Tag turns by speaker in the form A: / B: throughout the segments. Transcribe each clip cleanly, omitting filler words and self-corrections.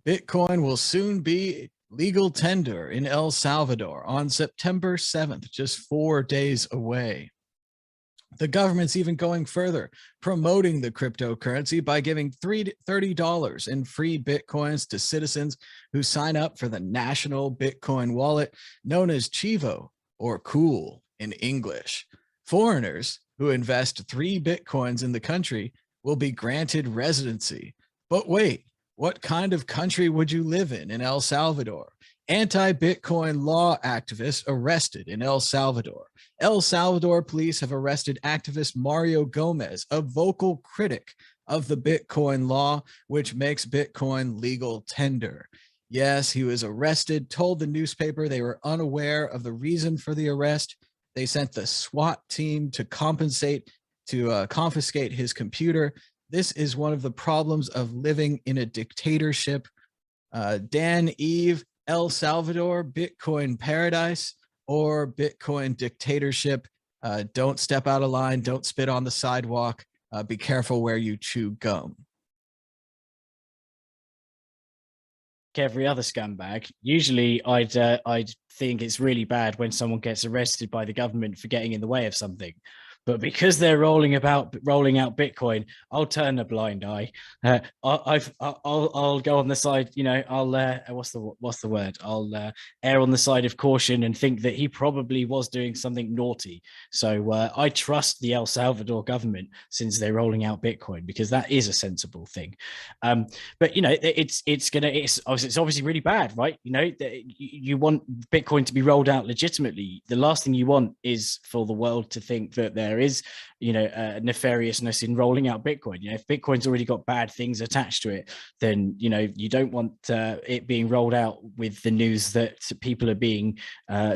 A: Bitcoin will soon be legal tender in El Salvador on September 7th, just 4 days away. The government's even going further, promoting the cryptocurrency by giving $30 in free Bitcoins to citizens who sign up for the national Bitcoin wallet known as Chivo, or Cool in English. Foreigners who invest 3 Bitcoins in the country will be granted residency. But wait, what kind of country would you live in El Salvador? Anti-Bitcoin law activists arrested in El Salvador. El Salvador police have arrested activist Mario Gomez, a vocal critic of the Bitcoin law, which makes Bitcoin legal tender. Yes, he was arrested, told the newspaper they were unaware of the reason for the arrest. They sent the SWAT team to confiscate his computer. This is one of the problems of living in a dictatorship. Dan Eve, El Salvador, Bitcoin paradise or Bitcoin dictatorship. Don't step out of line. Don't spit on the sidewalk. Be careful where you chew gum.
B: Every other scumbag. Usually I'd think it's really bad when someone gets arrested by the government for getting in the way of something. But because they're rolling out Bitcoin, I'll turn a blind eye. I'll go on the side, I'll what's the word? I'll err on the side of caution and think that he probably was doing something naughty. So I trust the El Salvador government since they're rolling out Bitcoin, because that is a sensible thing. But it's obviously really bad, right? You want Bitcoin to be rolled out legitimately. The last thing you want is for the world to think that there is nefariousness in rolling out Bitcoin. If Bitcoin's already got bad things attached to it, then you don't want it being rolled out with the news that people are being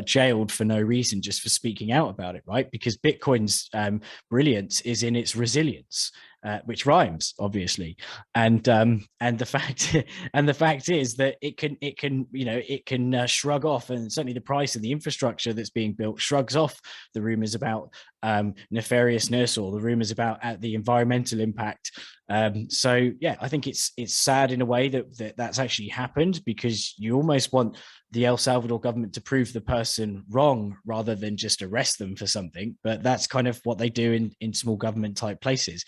B: jailed for no reason just for speaking out about it, right? Because Bitcoin's brilliance is in its resilience. Which rhymes, obviously, and the fact is that it can shrug off, and certainly the price of the infrastructure that's being built shrugs off the rumors about nefariousness or the rumors about the environmental impact. So yeah, I think it's sad in a way that's actually happened, because you almost want the El Salvador government to prove the person wrong rather than just arrest them for something. But that's kind of what they do in small government type places.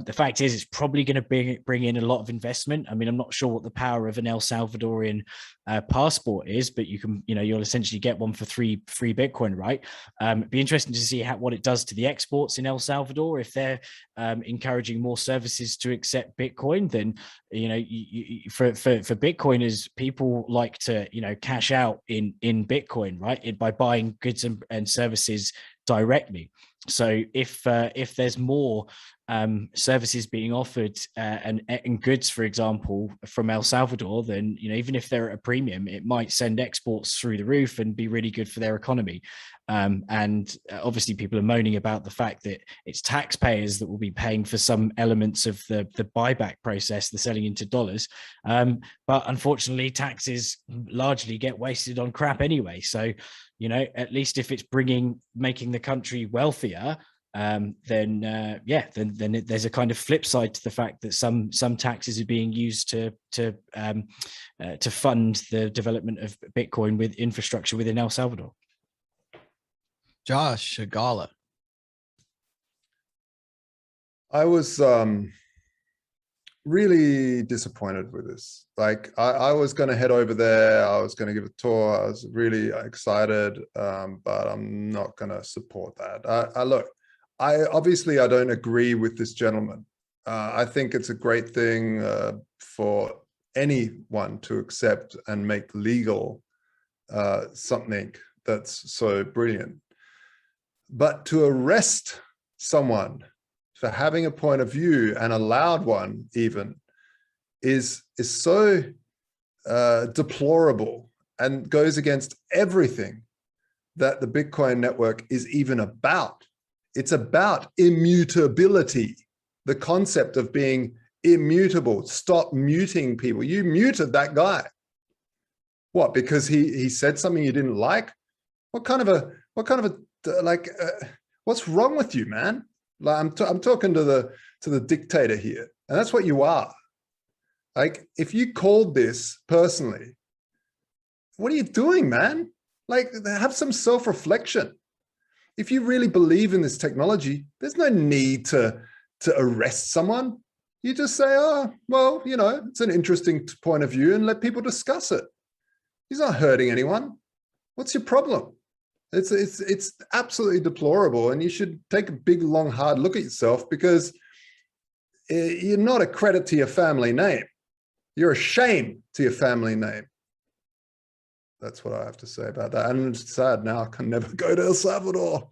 B: The fact is, it's probably going to bring in a lot of investment. I mean, I'm not sure what the power of an El Salvadorian passport is, but you'll essentially get one for free Bitcoin, right? It'd be interesting to see what it does to the exports in El Salvador. If they're encouraging more services to accept Bitcoin, then for Bitcoiners, people like to cash out in Bitcoin, right? By buying goods and services directly. So if there's more services being offered and goods, for example, from El Salvador, then even if they're at a premium, it might send exports through the roof and be really good for their economy. And obviously, people are moaning about the fact that it's taxpayers that will be paying for some elements of the buyback process, the selling into dollars. But unfortunately, taxes largely get wasted on crap anyway. So, at least if it's making the country wealthier, then there's a kind of flip side to the fact that some taxes are being used to fund the development of Bitcoin with infrastructure within El Salvador.
A: Josh Shigala.
C: I was really disappointed with this. Like, I was going to head over there. I was going to give a tour. I was really excited, but I'm not going to support that. Look, I don't agree with this gentleman. I think it's a great thing for anyone to accept and make legal something that's so brilliant. But to arrest someone for having a point of view, and a loud one even, is so deplorable and goes against everything that the Bitcoin network is even about. It's about immutability, the concept of being immutable. Stop muting people. You muted that guy. What? Because he said something you didn't like? What's wrong with you, man? Like, I'm talking to the dictator here, and that's what you are. Like, if you called this personally, what are you doing, man? Like, have some self-reflection. If you really believe in this technology, there's no need to arrest someone. You just say, oh, well, you know, it's an interesting point of view, and let people discuss it. He's not hurting anyone. What's your problem? It's absolutely deplorable, and you should take a big, long, hard look at yourself, because you're not a credit to your family name. You're a shame to your family name. That's what I have to say about that. And it's sad now, I can never go to El Salvador.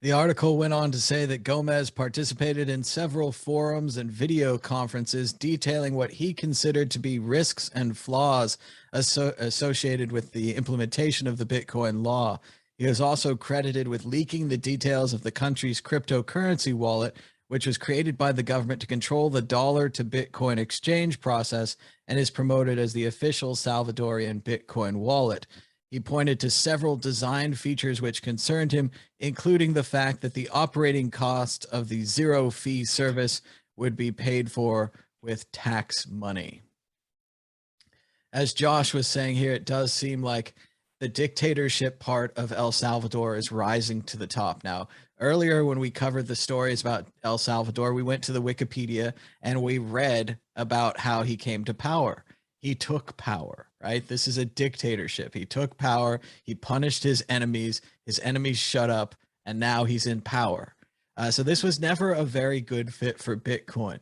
A: The article went on to say that Gomez participated in several forums and video conferences detailing what he considered to be risks and flaws associated with the implementation of the Bitcoin law. He was also credited with leaking the details of the country's cryptocurrency wallet, which was created by the government to control the dollar to Bitcoin exchange process and is promoted as the official Salvadorian Bitcoin wallet. He pointed to several design features which concerned him, including the fact that the operating cost of the zero-fee service would be paid for with tax money. As Josh was saying here, it does seem like the dictatorship part of El Salvador is rising to the top now. Earlier, when we covered the stories about El Salvador, we went to the Wikipedia and we read about how he came to power. He took power, right? This is a dictatorship. He took power. He punished his enemies. His enemies shut up, and now he's in power. So this was never a very good fit for Bitcoin.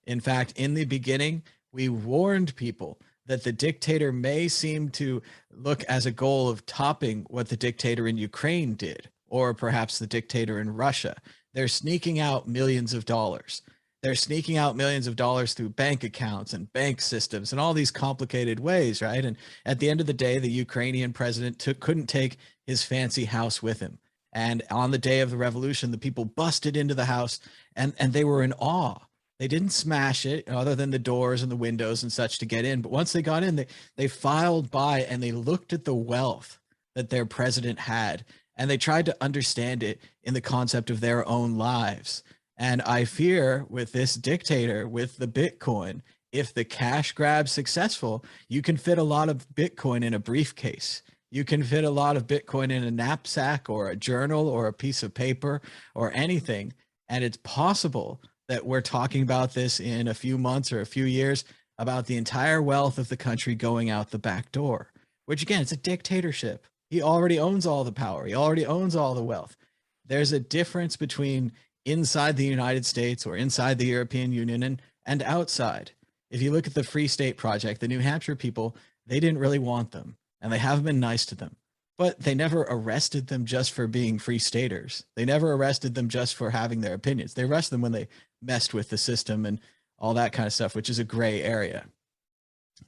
A: In fact, in the beginning, we warned people that the dictator may seem to look as a goal of topping what the dictator in Ukraine did, or perhaps the dictator in Russia. They're sneaking out millions of dollars. They're sneaking out millions of dollars through bank accounts and bank systems and all these complicated ways, right? And at the end of the day, the Ukrainian president couldn't take his fancy house with him. And on the day of the revolution, the people busted into the house and they were in awe. They didn't smash it, other than the doors and the windows and such to get in. But once they got in, they filed by and they looked at the wealth that their president had, and they tried to understand it in the concept of their own lives. And I fear with this dictator, with the Bitcoin, if the cash grab's successful, you can fit a lot of Bitcoin in a briefcase. You can fit a lot of Bitcoin in a knapsack or a journal or a piece of paper or anything. And it's possible that we're talking about this in a few months or a few years, about the entire wealth of the country going out the back door, which again, it's a dictatorship. He already owns all the power. He already owns all the wealth. There's a difference between inside the United States or inside the European Union and outside. If you look at the Free State Project, the New Hampshire people, they didn't really want them, and they haven't been nice to them. But they never arrested them just for being free staters. They never arrested them just for having their opinions. They arrested them when they messed with the system and all that kind of stuff, which is a gray area.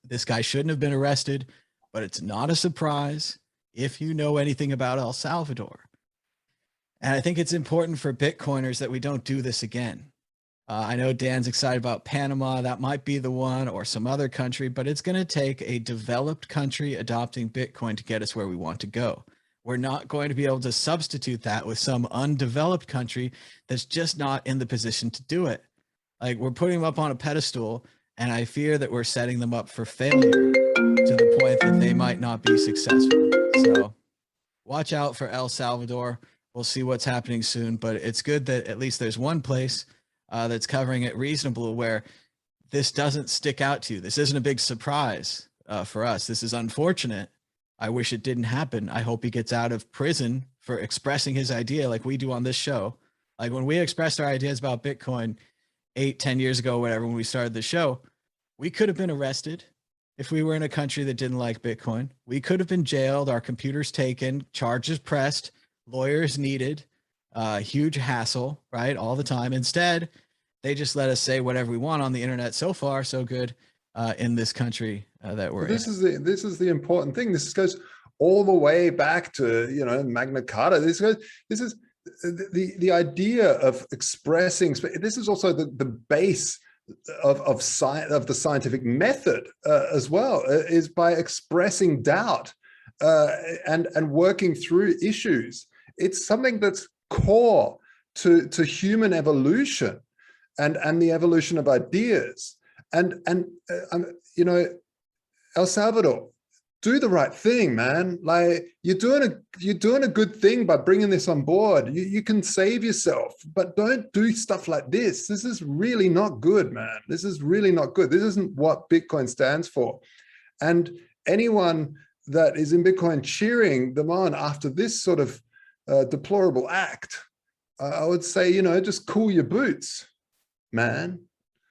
A: This guy shouldn't have been arrested, but it's not a surprise if you know anything about El Salvador. And I think it's important for Bitcoiners that we don't do this again. I know Dan's excited about Panama. That might be the one, or some other country, but it's going to take a developed country adopting Bitcoin to get us where we want to go. We're not going to be able to substitute that with some undeveloped country that's just not in the position to do it. Like, we're putting them up on a pedestal, and I fear that we're setting them up for failure to the point that they might not be successful. So watch out for El Salvador. We'll see what's happening soon, but it's good that at least there's one place that's covering it reasonable, where this doesn't stick out to you. This isn't a big surprise for us. This is unfortunate. I wish it didn't happen. I hope he gets out of prison for expressing his idea like we do on this show. Like, when we expressed our ideas about Bitcoin 8-10 years ago, whatever, when we started the show, we could have been arrested if we were in a country that didn't like Bitcoin. We could have been jailed, our computers taken, charges pressed, lawyers needed, huge hassle, right? All the time. Instead, they just let us say whatever we want on the internet. So far, so good in this country that we're in.
C: This is the important thing. This goes all the way back to, you know, Magna Carta. This is the idea of expressing. This is also the base of the scientific method as well, is by expressing doubt and working through issues. It's something that's core to human evolution. and the evolution of ideas. And you know, El Salvador, do the right thing, man. Like you're doing a good thing by bringing this on board. You can save yourself, but don't do stuff like this. This is really not good, man. This is really not good. This isn't what Bitcoin stands for. And anyone that is in Bitcoin cheering them on after this sort of deplorable act, I would say, you know, just cool your boots, man.